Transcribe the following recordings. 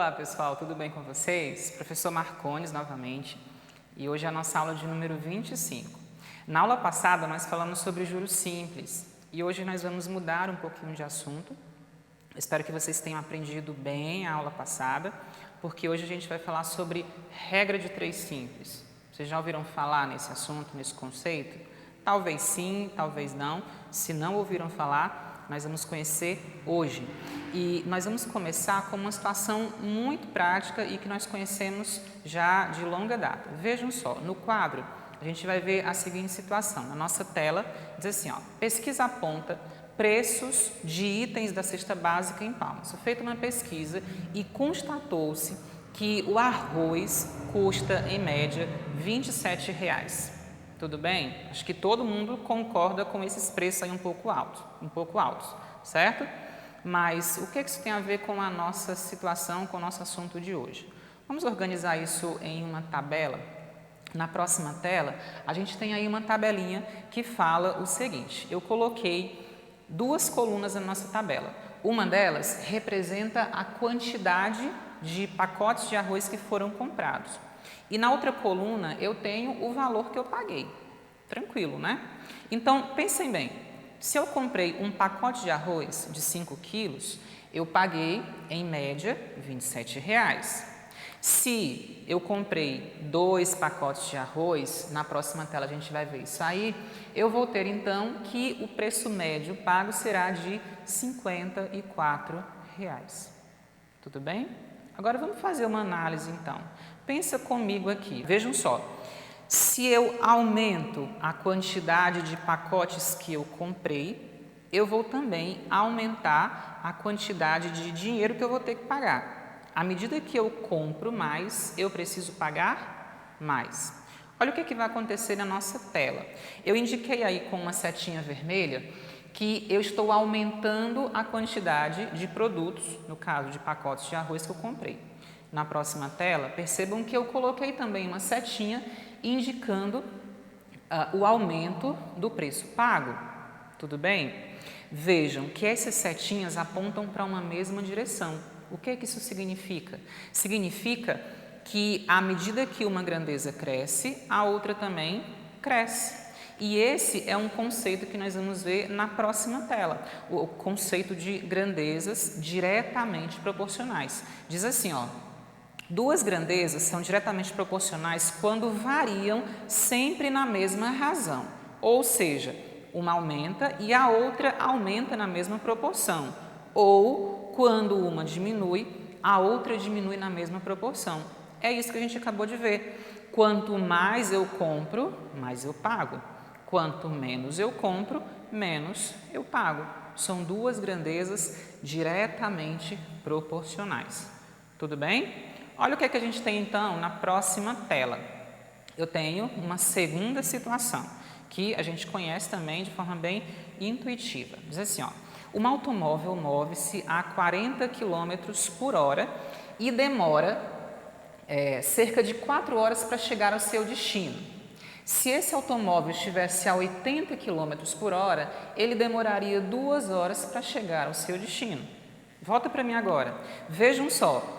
Olá pessoal, tudo bem com vocês? Professor Marcones novamente, e hoje é a nossa aula de número 25. Na aula passada nós falamos sobre juros simples e hoje nós vamos mudar um pouquinho de assunto. Espero que vocês tenham aprendido bem a aula passada, porque hoje a gente vai falar sobre regra de 3 simples. Vocês já ouviram falar nesse assunto, nesse conceito? Talvez sim, talvez não. Se não ouviram falar, nós vamos conhecer hoje. E nós vamos começar com uma situação muito prática e que nós conhecemos já de longa data. Vejam só, no quadro a gente vai ver a seguinte situação. Na nossa tela diz assim, ó, pesquisa aponta preços de itens da cesta básica em Palmas. Foi feita uma pesquisa e constatou-se que o arroz custa, em média, R$ 27,00. Tudo bem? Acho que todo mundo concorda com esses preços aí um pouco altos, certo? Mas o que isso tem a ver com a nossa situação, com o nosso assunto de hoje? Vamos organizar isso em uma tabela. Na próxima tela, a gente tem aí uma tabelinha que fala o seguinte. Eu coloquei 2 colunas na nossa tabela. Uma delas representa a quantidade de pacotes de arroz que foram comprados. E na outra coluna eu tenho o valor que eu paguei. Tranquilo, né? Então, pensem bem. Se eu comprei um pacote de arroz de 5 quilos, eu paguei, em média, R$ 27,00. Se eu comprei 2 pacotes de arroz, na próxima tela a gente vai ver isso aí, eu vou ter então que o preço médio pago será de R$ 54,00. Tudo bem? Agora vamos fazer uma análise então. Pensa comigo aqui, vejam só. Se eu aumento a quantidade de pacotes que eu comprei, eu vou também aumentar a quantidade de dinheiro que eu vou ter que pagar. À medida que eu compro mais, eu preciso pagar mais. Olha o que vai acontecer na nossa tela. Eu indiquei aí com uma setinha vermelha que eu estou aumentando a quantidade de produtos, no caso de pacotes de arroz que eu comprei. Na próxima tela, percebam que eu coloquei também uma setinha indicando o aumento do preço pago. Tudo bem? Vejam que essas setinhas apontam para uma mesma direção. O que isso significa? Significa que à medida que uma grandeza cresce, a outra também cresce. E esse é um conceito que nós vamos ver na próxima tela, o conceito de grandezas diretamente proporcionais. Diz assim, ó, 2 grandezas são diretamente proporcionais quando variam sempre na mesma razão, ou seja, uma aumenta e a outra aumenta na mesma proporção, ou quando uma diminui, a outra diminui na mesma proporção. É isso que a gente acabou de ver. Quanto mais eu compro, mais eu pago. Quanto menos eu compro, menos eu pago. São 2 grandezas diretamente proporcionais. Tudo bem? Olha o que a gente tem então na próxima tela. Eu tenho uma segunda situação, que a gente conhece também de forma bem intuitiva. Diz assim, ó, um automóvel move-se a 40 km por hora e demora cerca de 4 horas para chegar ao seu destino. Se esse automóvel estivesse a 80 km por hora, ele demoraria 2 horas para chegar ao seu destino. Volta para mim agora. Vejam só.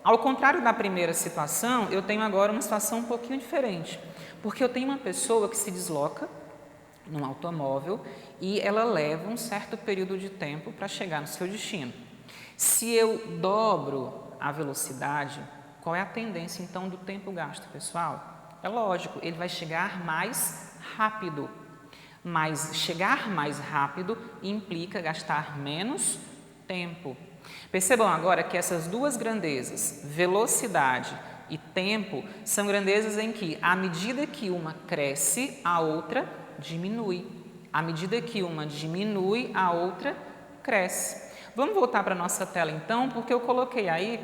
Ao contrário da primeira situação, eu tenho agora uma situação um pouquinho diferente. Porque eu tenho uma pessoa que se desloca num automóvel e ela leva um certo período de tempo para chegar no seu destino. Se eu dobro a velocidade, qual é a tendência então do tempo gasto, pessoal? É lógico, ele vai chegar mais rápido, mas chegar mais rápido implica gastar menos tempo. Percebam agora que essas 2 grandezas, velocidade e tempo, são grandezas em que, à medida que uma cresce, a outra diminui. À medida que uma diminui, a outra cresce. Vamos voltar para a nossa tela então, porque eu coloquei aí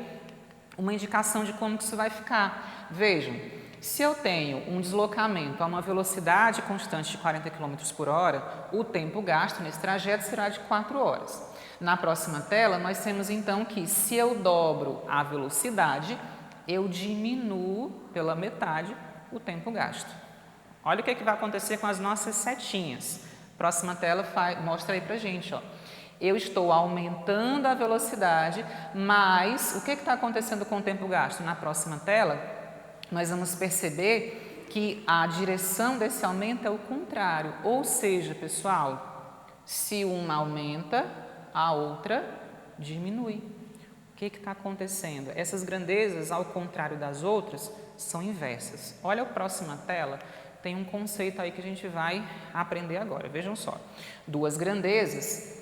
uma indicação de como que isso vai ficar. Vejam. Se eu tenho um deslocamento a uma velocidade constante de 40 km por hora, o tempo gasto nesse trajeto será de 4 horas. Na próxima tela, nós temos então que se eu dobro a velocidade, eu diminuo pela metade o tempo gasto. Olha o que vai acontecer com as nossas setinhas. Próxima tela mostra aí pra gente, ó. Eu estou aumentando a velocidade, mas o que está acontecendo com o tempo gasto? Na próxima tela, nós vamos perceber que a direção desse aumento é o contrário. Ou seja, pessoal, se uma aumenta, a outra diminui. O que está acontecendo? Essas grandezas, ao contrário das outras, são inversas. Olha a próxima tela, tem um conceito aí que a gente vai aprender agora. Vejam só, duas grandezas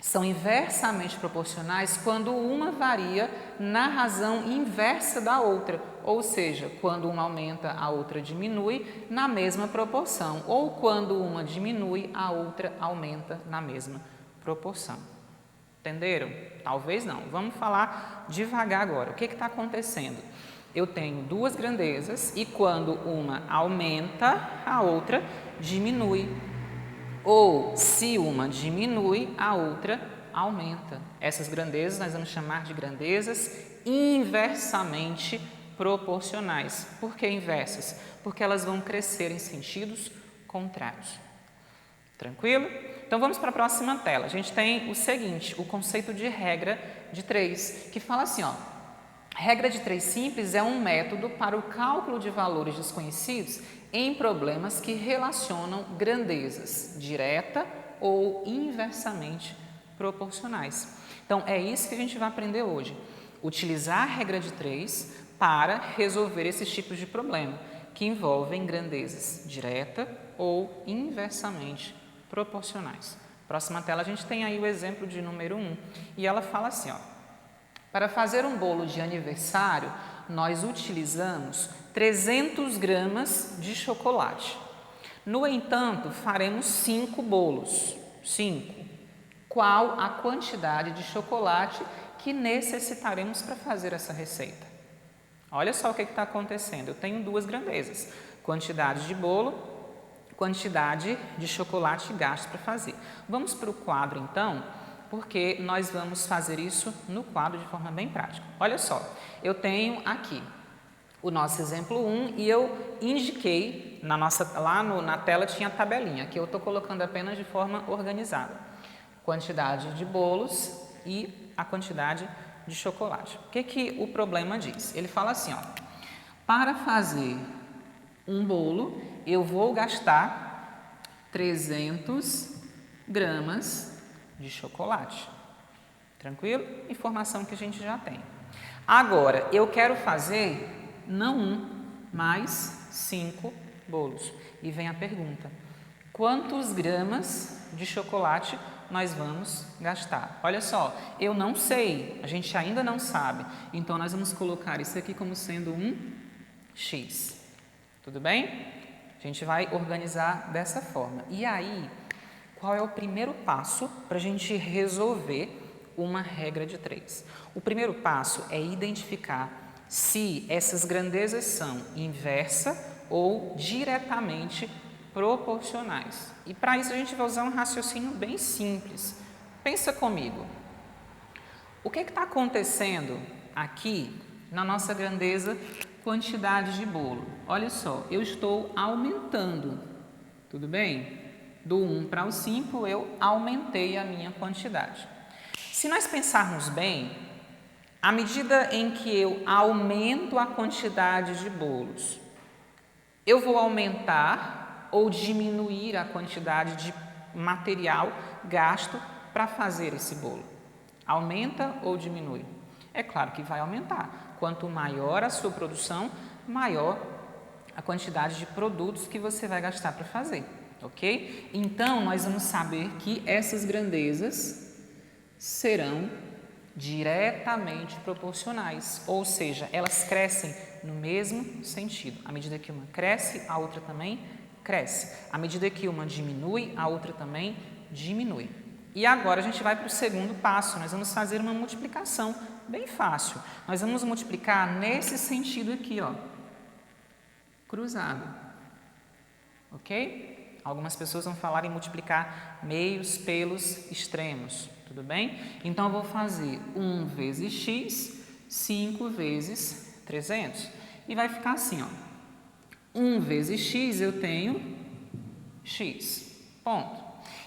são inversamente proporcionais quando uma varia na razão inversa da outra, ou seja, quando uma aumenta, a outra diminui na mesma proporção, ou quando uma diminui, a outra aumenta na mesma proporção. Entenderam? Talvez não. Vamos falar devagar agora. O que está acontecendo? Eu tenho duas grandezas e quando uma aumenta, a outra diminui. Ou, se uma diminui, a outra aumenta. Essas grandezas nós vamos chamar de grandezas inversamente proporcionais. Por que inversas? Porque elas vão crescer em sentidos contrários. Tranquilo? Então vamos para a próxima tela. A gente tem o seguinte, o conceito de regra de 3, que fala assim, ó. Regra de 3 simples é um método para o cálculo de valores desconhecidos em problemas que relacionam grandezas direta ou inversamente proporcionais. Então, é isso que a gente vai aprender hoje. Utilizar a regra de 3 para resolver esses tipos de problema, que envolvem grandezas direta ou inversamente proporcionais. Próxima tela, a gente tem aí o exemplo de número 1, e ela fala assim, ó. Para fazer um bolo de aniversário, nós utilizamos 300 gramas de chocolate. No entanto, faremos 5 bolos. 5. Qual a quantidade de chocolate que necessitaremos para fazer essa receita? Olha só o que está acontecendo. Eu tenho duas grandezas. Quantidade de bolo, quantidade de chocolate gasto para fazer. Vamos para o quadro, então, porque nós vamos fazer isso no quadro de forma bem prática. Olha só, eu tenho aqui o nosso exemplo 1 e eu indiquei, na tela tinha a tabelinha, que eu estou colocando apenas de forma organizada. Quantidade de bolos e a quantidade de chocolate. O que o problema diz? Ele fala assim, ó, para fazer um bolo, eu vou gastar 300 gramas de chocolate. Tranquilo? Informação que a gente já tem. Agora, eu quero fazer não 1, mas 5 bolos. E vem a pergunta: quantos gramas de chocolate nós vamos gastar? Olha só, eu não sei, a gente ainda não sabe. Então, nós vamos colocar isso aqui como sendo um X. Tudo bem? A gente vai organizar dessa forma. E aí, qual é o primeiro passo para a gente resolver uma regra de 3? O primeiro passo é identificar se essas grandezas são inversa ou diretamente proporcionais. E para isso a gente vai usar um raciocínio bem simples. Pensa comigo. O que está acontecendo aqui na nossa grandeza quantidade de bolo? Olha só, eu estou aumentando, tudo bem? Do 1 para o 5 eu aumentei a minha quantidade. Se nós pensarmos bem, à medida em que eu aumento a quantidade de bolos, eu vou aumentar ou diminuir a quantidade de material gasto para fazer esse bolo? Aumenta ou diminui? É claro que vai aumentar. Quanto maior a sua produção, maior a quantidade de produtos que você vai gastar para fazer, ok? Então, nós vamos saber que essas grandezas serão diretamente proporcionais, ou seja, elas crescem no mesmo sentido. À medida que uma cresce, a outra também cresce. À medida que uma diminui, a outra também diminui. E agora a gente vai para o segundo passo, nós vamos fazer uma multiplicação bem fácil. Nós vamos multiplicar nesse sentido aqui, ó, cruzado, ok? Algumas pessoas vão falar em multiplicar meios pelos extremos, tudo bem? Então, eu vou fazer 1 vezes x, 5 vezes 300. E vai ficar assim, ó. 1 vezes x eu tenho x, ponto.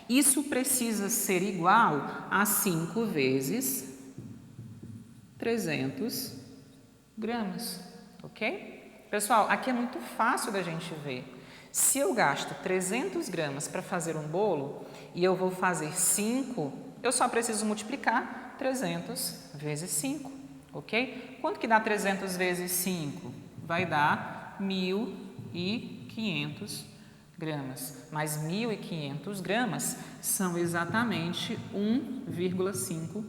Isso precisa ser igual a 5 vezes 300 gramas, ok? Pessoal, aqui é muito fácil da gente ver. Se eu gasto 300 gramas para fazer um bolo e eu vou fazer 5, eu só preciso multiplicar 300 vezes 5, ok? Quanto que dá 300 vezes 5? Vai dar 1.500 gramas. Mas 1.500 gramas são exatamente 1,5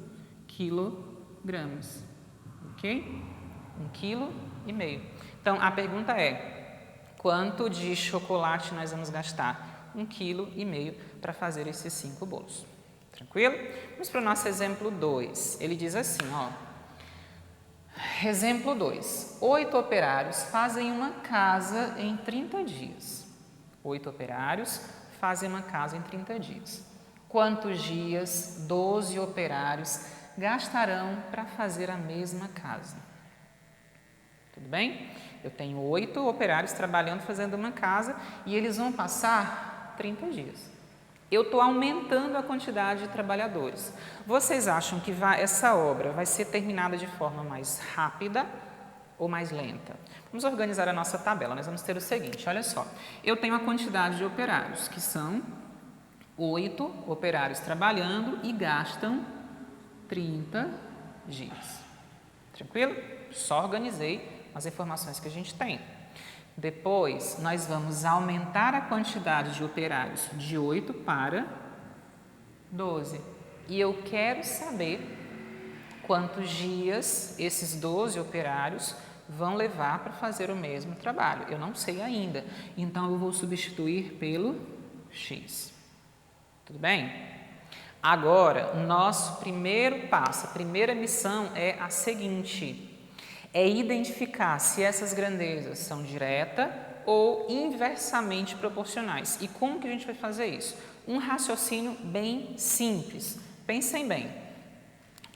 quilogramas, ok? 1,5 kg. Então, a pergunta é, quanto de chocolate nós vamos gastar? 1,5 kg para fazer esses 5 bolos. Tranquilo? Vamos para o nosso exemplo 2. Ele diz assim, ó. Exemplo 2. 8 operários fazem uma casa em 30 dias. 8 operários fazem uma casa em 30 dias. Quantos dias 12 operários gastarão para fazer a mesma casa? Tudo bem? Eu tenho 8 operários trabalhando fazendo uma casa e eles vão passar 30 dias. Eu estou aumentando a quantidade de trabalhadores. Vocês acham que essa obra vai ser terminada de forma mais rápida ou mais lenta? Vamos organizar a nossa tabela. Nós vamos ter o seguinte, olha só. Eu tenho a quantidade de operários, que são 8 operários trabalhando e gastam 30 dias. Tranquilo? Só organizei as informações que a gente tem. Depois, nós vamos aumentar a quantidade de operários de 8 para 12. E eu quero saber quantos dias esses 12 operários vão levar para fazer o mesmo trabalho. Eu não sei ainda, então eu vou substituir pelo X. Tudo bem? Agora, nosso primeiro passo, a primeira missão é a seguinte: é identificar se essas grandezas são direta ou inversamente proporcionais. E como que a gente vai fazer isso? Um raciocínio bem simples. Pensem bem.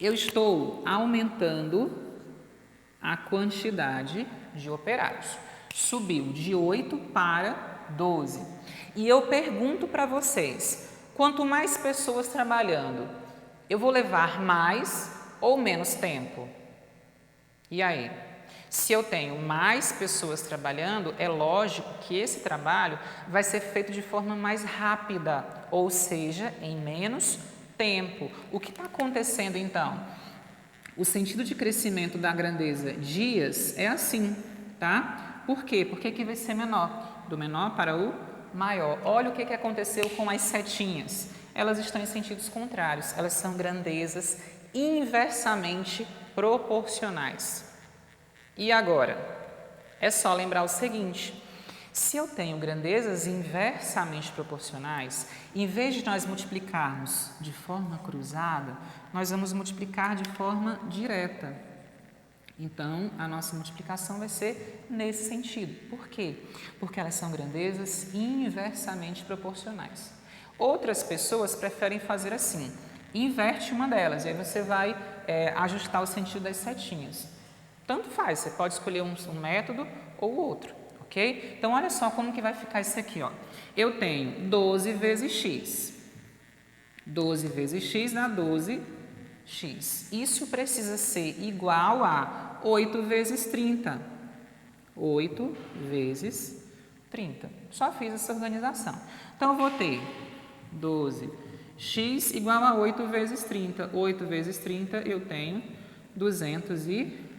Eu estou aumentando a quantidade de operários. Subiu de 8 para 12. E eu pergunto para vocês, quanto mais pessoas trabalhando, eu vou levar mais ou menos tempo? E aí? Se eu tenho mais pessoas trabalhando, é lógico que esse trabalho vai ser feito de forma mais rápida, ou seja, em menos tempo. O que está acontecendo então? O sentido de crescimento da grandeza dias é assim, tá? Por quê? Porque aqui vai ser menor, do menor para o maior. Olha o que aconteceu com as setinhas. Elas estão em sentidos contrários, elas são grandezas inversamente proporcionais. E agora? É só lembrar o seguinte: se eu tenho grandezas inversamente proporcionais, em vez de nós multiplicarmos de forma cruzada, nós vamos multiplicar de forma direta. Então, a nossa multiplicação vai ser nesse sentido. Por quê? Porque elas são grandezas inversamente proporcionais. Outras pessoas preferem fazer assim: inverte uma delas, e aí você vai ajustar o sentido das setinhas. Tanto faz, você pode escolher um método ou outro, ok? Então, olha só como que vai ficar isso aqui, ó. Eu tenho 12 vezes x. 12 vezes x dá 12x. Isso precisa ser igual a 8 vezes 30. 8 vezes 30. Só fiz essa organização. Então, eu vou ter 12x igual a 8 vezes 30. 8 vezes 30 eu tenho 240.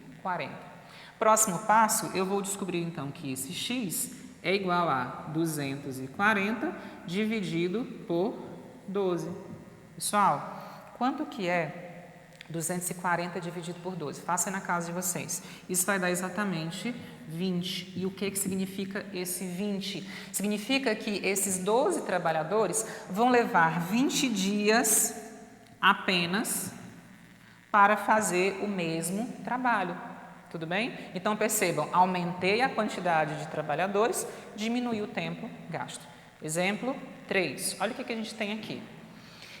Próximo passo, eu vou descobrir então que esse x é igual a 240 dividido por 12. Pessoal, quanto que é 240 dividido por 12? Façam na casa de vocês. Isso vai dar exatamente 20. E o que significa esse 20? Significa que esses 12 trabalhadores vão levar 20 dias apenas para fazer o mesmo trabalho. Tudo bem? Então, percebam, aumentei a quantidade de trabalhadores, diminui o tempo gasto. Exemplo 3. Olha o que a gente tem aqui.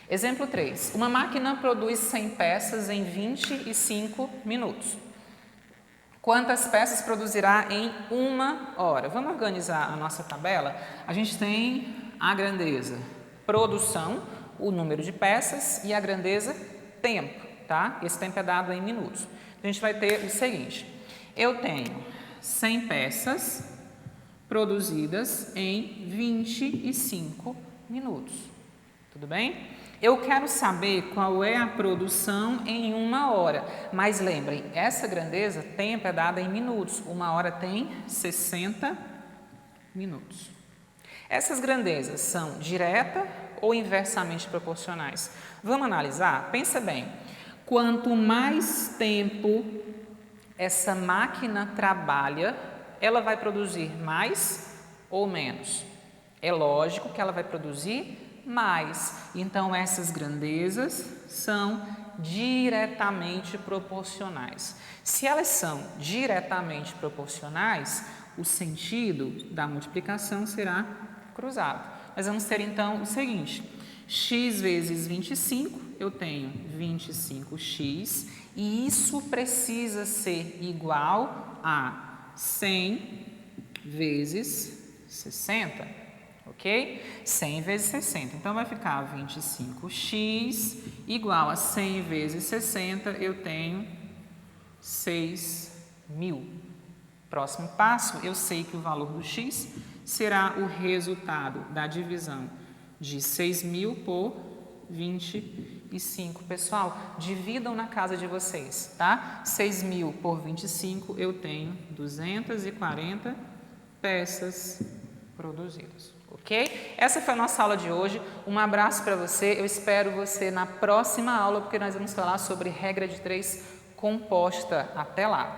Exemplo 3. Uma máquina produz 100 peças em 25 minutos. Quantas peças produzirá em 1 hora? Vamos organizar a nossa tabela? A gente tem a grandeza produção, o número de peças e a grandeza tempo, tá? Esse tempo é dado em minutos. Então, a gente vai ter o seguinte, eu tenho 100 peças produzidas em 25 minutos, tudo bem? Eu quero saber qual é a produção em 1 hora, mas lembrem, essa grandeza, tempo, é dada em minutos, 1 hora tem 60 minutos. Essas grandezas são direta ou inversamente proporcionais? Vamos analisar? Pensa bem, quanto mais tempo essa máquina trabalha, ela vai produzir mais ou menos? É lógico que ela vai produzir mais. Então, essas grandezas são diretamente proporcionais. Se elas são diretamente proporcionais, o sentido da multiplicação será cruzado. Nós vamos ter, então, o seguinte, x vezes 25, eu tenho 25x, e isso precisa ser igual a 100 vezes 60, ok? 100 vezes 60, então vai ficar 25x igual a 100 vezes 60, eu tenho 6.000. Próximo passo, eu sei que o valor do x será o resultado da divisão de 6.000 por 25. Pessoal, dividam na casa de vocês, tá? 6.000 por 25, eu tenho 240 peças produzidas, ok? Essa foi a nossa aula de hoje. Um abraço para você. Eu espero você na próxima aula, porque nós vamos falar sobre regra de 3 composta. Até lá!